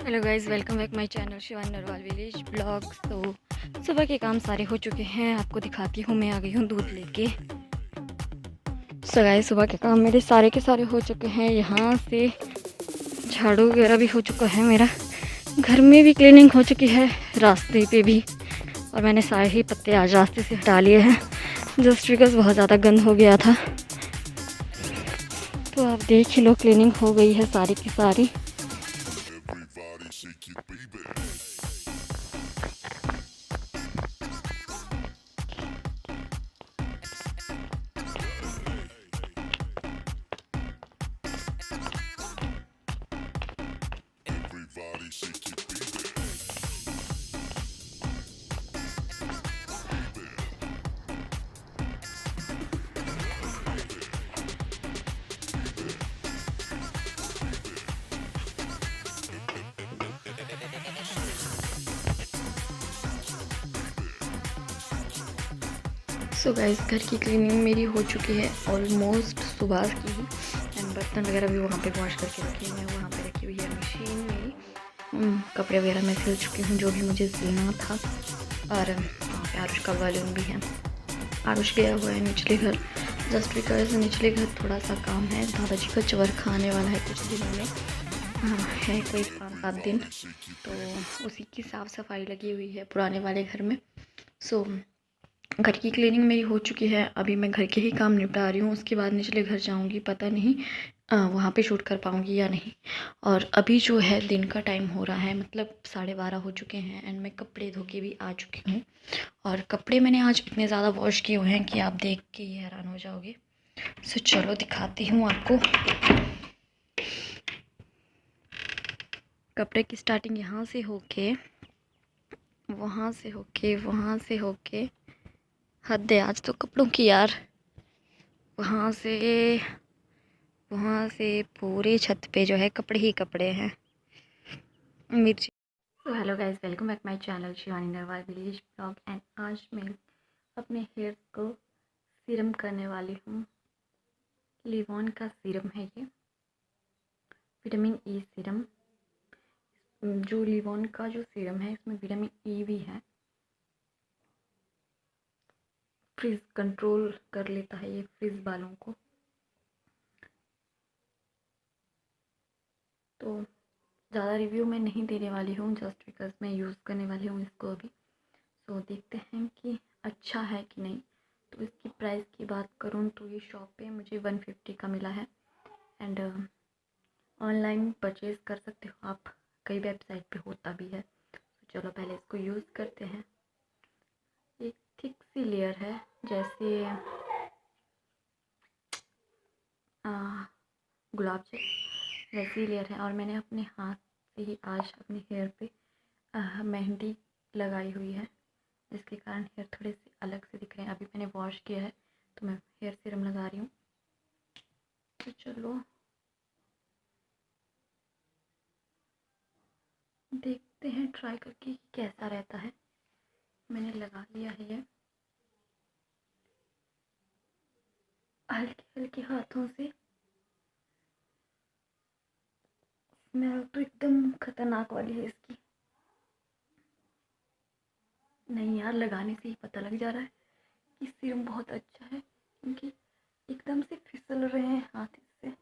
Hello guys, welcome back my channel Shivani Narwal village blog. तो सुबह के काम सारे हो चुके हैं, आपको दिखाती हूँ। मैं आ गई हूँ दूध लेके। गाइस, सुबह के काम मेरे सारे के सारे हो चुके हैं। यहाँ से झाड़ू वगैरह भी हो चुका है, मेरा घर में भी क्लीनिंग हो चुकी है, रास्ते पे भी। और मैंने सारे ही पत्ते आज रास्ते से हटा लिए हैं, जस्ट बिकॉज बहुत ज़्यादा गंद हो गया था। तो आप देख ही लो, क्लीनिंग हो गई है सारी की सारी। सो गाइस, घर की क्लीनिंग मेरी हो चुकी है ऑलमोस्ट सुबह की ही। एंड बर्तन वगैरह भी वहाँ पे वॉश करके रखे हुए हैं, वहाँ पे रखी हुई है मशीन मेरी। कपड़े वगैरह मैं सिल चुकी हूँ, जो भी मुझे सिलना था। और वहाँ पे आरुष का बैलून भी है। आरुष गया हुआ है निचले घर, जस्ट बिकॉज निचले घर थोड़ा सा काम है। दादाजी का चबरखा आने वाला है कुछ दिनों में। हाँ, है कोई 5-7 दिन, तो उसी की साफ़ सफाई लगी हुई है पुराने वाले घर में। सो घर की क्लीनिंग मेरी हो चुकी है। अभी मैं घर के ही काम निपटा रही हूँ, उसके बाद निचले घर जाऊँगी। पता नहीं वहाँ पे शूट कर पाऊँगी या नहीं। और अभी जो है दिन का टाइम हो रहा है, मतलब 12:30 हो चुके हैं। एंड मैं कपड़े धो के भी आ चुकी हूँ। और कपड़े मैंने आज इतने ज़्यादा वॉश किए हुए हैं कि आप देख के ही हैरान हो जाओगे। सो चलो दिखाती हूँ आपको। कपड़े की स्टार्टिंग यहाँ से होके, वहाँ से होके, वहाँ से होके, हद है आज तो कपड़ों की यार। वहाँ से पूरे छत पे जो है कपड़े ही कपड़े हैं। मिर्ची। तो hello guys, welcome back my channel Shivani Narwal village blog. And आज मैं अपने हेयर को सीरम करने वाली हूँ। लिवॉन का सीरम है ये, विटामिन ई सीरम। जो लिवॉन का जो सीरम है, इसमें विटामिन ई भी है। फ्रिज कंट्रोल कर लेता है ये फ्रिज बालों को। तो ज़्यादा रिव्यू मैं नहीं देने वाली हूँ, जस्ट बिकॉज मैं यूज़ करने वाली हूँ इसको अभी। तो देखते हैं कि अच्छा है कि नहीं। तो इसकी प्राइस की बात करूँ तो ये शॉप पे मुझे 150 का मिला है। एंड ऑनलाइन परचेज़ कर सकते हो आप, कई वेबसाइट पे होता भी है। तो चलो पहले इसको यूज़ करते हैं। एक थिक सी लेयर है, जैसे गुलाब जल वैसी लेयर है। और मैंने अपने हाथ से ही आज अपने हेयर पे मेहंदी लगाई हुई है, जिसके कारण हेयर थोड़े से अलग से दिख रहे हैं। अभी मैंने वॉश किया है तो मैं हेयर सीरम लगा रही हूँ। तो चलो देखते हैं ट्राई करके कैसा रहता है। मैंने लगा लिया है ये हल्के हल्के हाथों से। स्मेल तो एकदम खतरनाक वाली है इसकी। नहीं यार, लगाने से ही पता लग जा रहा है कि सीरम बहुत अच्छा है, क्योंकि एकदम से फिसल रहे हैं हाथ इससे।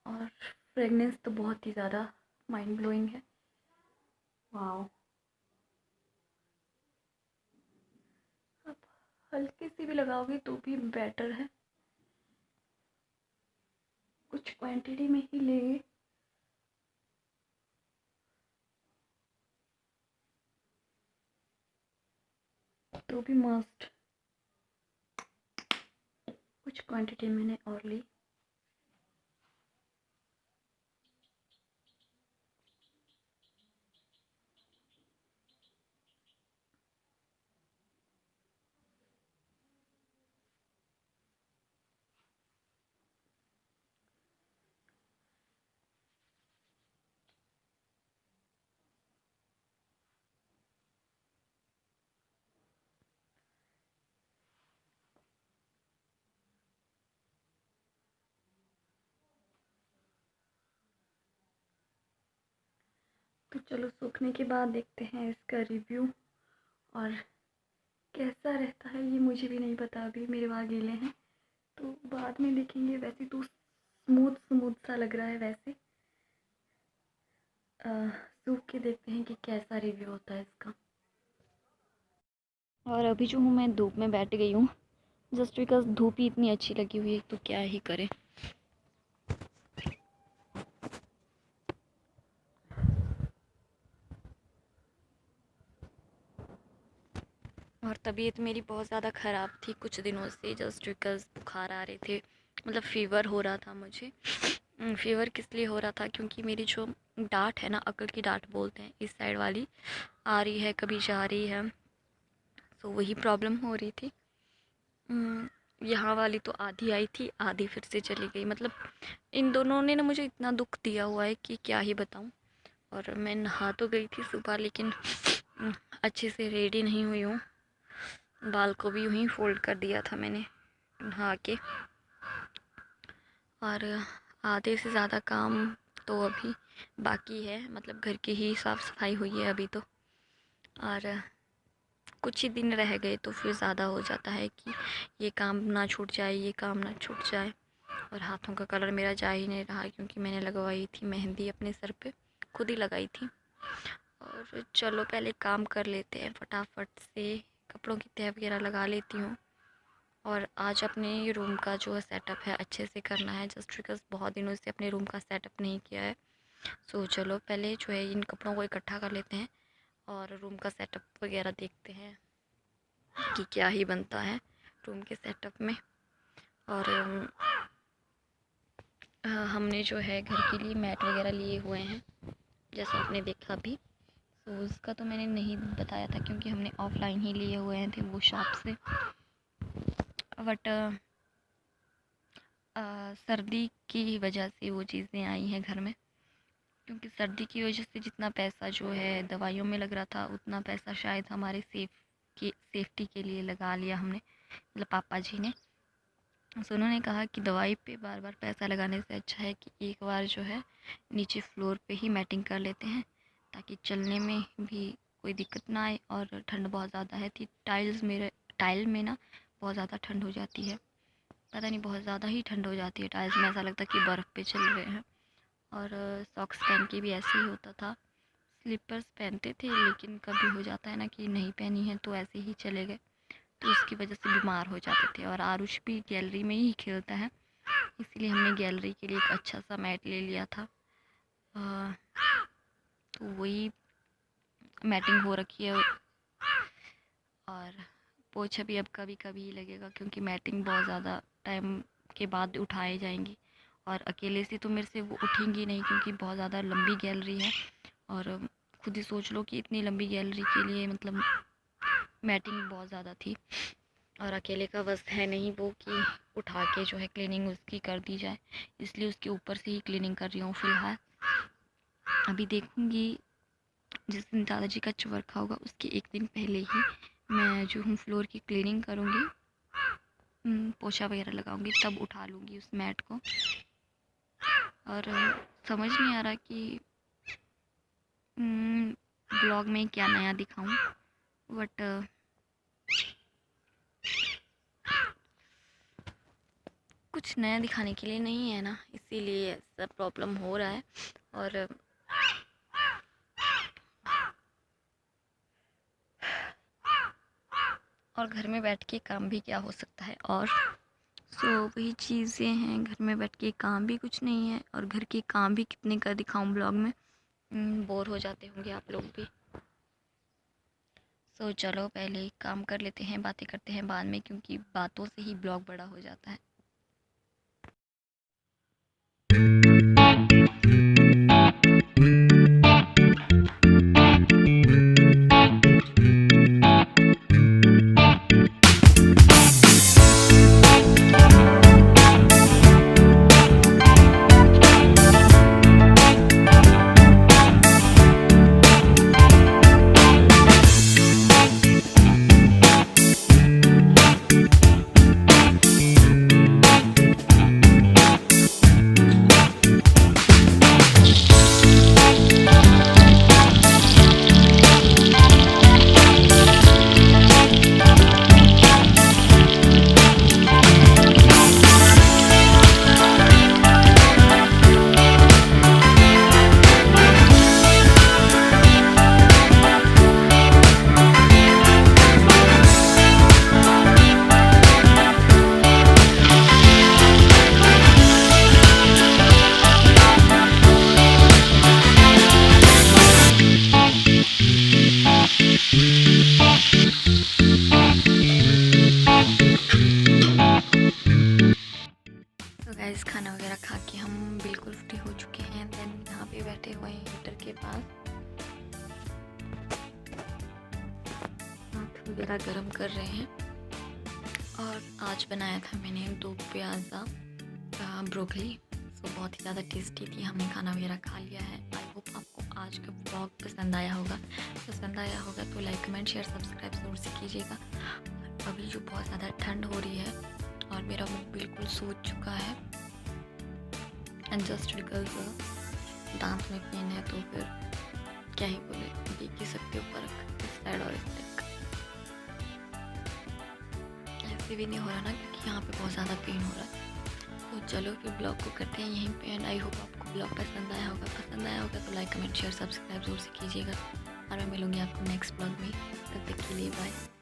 और फ्रेगनेंस तो बहुत ही ज़्यादा माइंड ब्लोइंग है। वाओ। अब हल्के से भी लगाओगे तो भी बेटर है, कुछ क्वांटिटी में ही लेंगे। तो भी मस्ट कुछ क्वांटिटी मैंने और ली। तो चलो सूखने के बाद देखते हैं इसका रिव्यू, और कैसा रहता है ये मुझे भी नहीं पता, अभी मेरे बाल गीले हैं तो बाद में देखेंगे। वैसे तो स्मूथ स्मूथ सा लग रहा है, वैसे सूख के देखते हैं कि कैसा रिव्यू होता है इसका। और अभी जो हूँ मैं धूप में बैठ गई हूँ, जस्ट बिकॉज धूप ही इतनी अच्छी लगी हुई है, तो क्या ही करें। और तबीयत मेरी बहुत ज़्यादा ख़राब थी कुछ दिनों से, जस्ट बिकॉज बुखार आ रहे थे, मतलब फ़ीवर हो रहा था मुझे। फ़ीवर किस लिए हो रहा था, क्योंकि मेरी जो डाँट है ना, अकल की डाँट बोलते हैं, इस साइड वाली आ रही है, कभी जा रही है, तो वही प्रॉब्लम हो रही थी। यहाँ वाली तो आधी आई थी, आधी फिर से चली गई। मतलब इन दोनों ने ना मुझे इतना दुख दिया हुआ है कि क्या ही बताऊँ। और मैं नहा तो गई थी सुबह, लेकिन अच्छे से रेडी नहीं हुई हूँ। बाल को भी यूँ ही फोल्ड कर दिया था मैंने नहा के। और आधे से ज़्यादा काम तो अभी बाकी है, मतलब घर की ही साफ़ सफाई हुई है अभी तो। और कुछ ही दिन रह गए तो फिर ज़्यादा हो जाता है कि ये काम ना छूट जाए, ये काम ना छूट जाए। और हाथों का कलर मेरा जा ही नहीं रहा, क्योंकि मैंने लगवाई थी मेहंदी अपने सर पे, खुद ही लगाई थी। और चलो पहले काम कर लेते हैं फटाफट से, कपड़ों की तह वगैरह लगा लेती हूँ। और आज अपने रूम का जो सेटअप है अच्छे से करना है, जस्ट बिकॉज बहुत दिनों से अपने रूम का सेटअप नहीं किया है। सो चलो पहले जो है इन कपड़ों को इकट्ठा कर लेते हैं और रूम का सेटअप वगैरह देखते हैं कि क्या ही बनता है रूम के सेटअप में। और हमने जो है घर के लिए मैट वगैरह लिए हुए हैं, जैसा आपने देखा अभी। तो उसका तो मैंने नहीं बताया था, क्योंकि हमने ऑफ़लाइन ही लिए हुए थे वो शॉप से। बट सर्दी की वजह से वो चीज़ें आई हैं घर में, क्योंकि सर्दी की वजह से जितना पैसा जो है दवाइयों में लग रहा था, उतना पैसा शायद हमारे सेफ्टी के लिए लगा लिया हमने, मतलब पापा जी ने। तो उन्होंने कहा कि दवाई पे बार बार पैसा लगाने से अच्छा है कि एक बार जो है नीचे फ्लोर पे ही मैटिंग कर लेते हैं, ताकि चलने में भी कोई दिक्कत ना आए। और ठंड बहुत ज़्यादा है थी, टाइल में ना बहुत ज़्यादा ठंड हो जाती है, पता नहीं बहुत ज़्यादा ही ठंड हो जाती है टाइल्स में, ऐसा लगता है कि बर्फ़ पे चल रहे हैं। और सॉक्स पहन के भी ऐसे ही होता था, स्लीपर्स पहनते थे, लेकिन कभी हो जाता है ना कि नहीं पहनी है तो ऐसे ही चले गए, तो इसकी वजह से बीमार हो जाते थे। और आरुष भी गैलरी में ही खेलता है, इसीलिए हमने गैलरी के लिए एक अच्छा सा मैट ले लिया था। तो वही मैटिंग हो रखी है। और पोछा भी अब कभी कभी ही लगेगा, क्योंकि मैटिंग बहुत ज़्यादा टाइम के बाद उठाए जाएंगी, और अकेले से तो मेरे से वो उठेंगी नहीं, क्योंकि बहुत ज़्यादा लंबी गैलरी है। और खुद ही सोच लो कि इतनी लंबी गैलरी के लिए मतलब मैटिंग बहुत ज़्यादा थी, और अकेले का बस है नहीं वो कि उठा के जो है क्लीनिंग उसकी कर दी जाए, इसलिए उसके ऊपर से ही क्लीनिंग कर रही हूँ फ़िलहाल। अभी देखूँगी जिस दिन दादाजी का चबरखा होगा उसके एक दिन पहले ही मैं जो हूँ फ्लोर की क्लीनिंग करूँगी, पोछा वगैरह लगाऊंगी, तब उठा लूँगी उस मैट को। और समझ नहीं आ रहा कि ब्लॉग में क्या नया दिखाऊं, बट कुछ नया दिखाने के लिए नहीं है ना, इसीलिए ऐसा प्रॉब्लम हो रहा है। और घर में बैठ के काम भी क्या हो सकता है। और वही चीज़ें हैं, घर में बैठ के काम भी कुछ नहीं है, और घर के काम भी कितने का दिखाऊं ब्लॉग में, बोर हो जाते होंगे आप लोग भी। चलो पहले काम कर लेते हैं, बातें करते हैं बाद में, क्योंकि बातों से ही ब्लॉग बड़ा हो जाता है। कर रहे हैं। और आज बनाया था मैंने 2 प्याज़ा ब्रोकली। सो बहुत ही ज़्यादा टेस्टी थी। हमने खाना वगैरह खा लिया है। आई होप आपको आज का व्लॉग पसंद आया होगा तो लाइक कमेंट शेयर सब्सक्राइब ज़रूर से कीजिएगा। अभी जो बहुत ज़्यादा ठंड हो रही है और मेरा मुँह बिल्कुल सूज चुका है एंड जस्ट बिकॉज दांत में पेन है, तो फिर क्या ही बोले, देख ही सकते हो फर्क इस साइड और इस साइड। ऐसे भी नहीं हो रहा ना, क्योंकि यहाँ पे बहुत ज़्यादा पेन हो रहा है। तो चलो फिर ब्लॉग को करते हैं यहीं पे एंड आई होप आपको ब्लॉग पसंद आया होगा तो लाइक कमेंट शेयर सब्सक्राइब जरूर से कीजिएगा। और मैं मिलूँगी आपको नेक्स्ट ब्लॉग में। तब तक के लिए बाय।